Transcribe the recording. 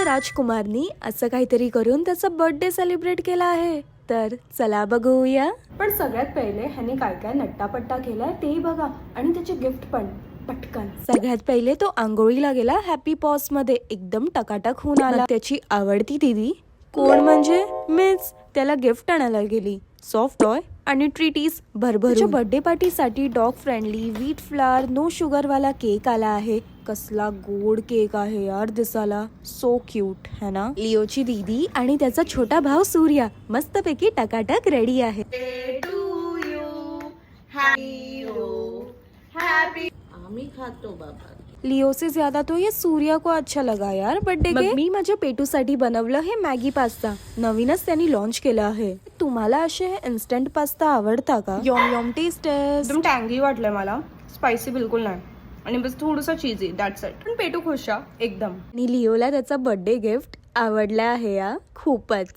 राजकुमारनी असं काहीतरी करून त्याचा बर्थडे सेलिब्रेट केला आहे. तर चला बघूया. पण सगळ्यात पहिले ह्यानी काय काय नट्टापट्टा केलाय तेही बघा आणि त्याचे गिफ्ट पण पटकन. सगळ्यात पहिले तो आंघोळीला गेला हॅपी पॉस मध्ये, एकदम टकाटक होऊन आला. त्याची आवडती दीदी कोण म्हणजे मीच त्याला गिफ्ट आणायला गेली. सॉफ्ट टॉय आणि ट्रीटीज भरभरून. बर्थडे पार्टी साठी dog friendly wheat flour no sugar वाला केक आला आहे. कसला गोड केक आहे यार दिसाला, सो क्यूट है ना. लिओची दीदी आणि त्याचा छोटा भाऊ सूर्या मस्तपैकी टकाटक रेडी आहे. आम्ही खातो बाबा. लिओ से ज्यादा तो ये सूर्या को अच्छा लगा यार बर्थडे के. मी माझ्या पेटूसाठी बनवलं हे मॅगी पास्ता, नवीनच त्यांनी लॉन्च केलं आहे. तुम्हाला असे इन्स्टंट पास्ता आवडता का? यॉम यॉम टेस्ट एकदम टँगी वाटलंय मला, स्पायसी बिलकुल नाही आणि बस थोडंसं चीजी, दॅट्स इट. पण पेटू खुश एकदम. आणि लिओला त्याचा बर्थडे गिफ्ट आवडला आहे या खूपच.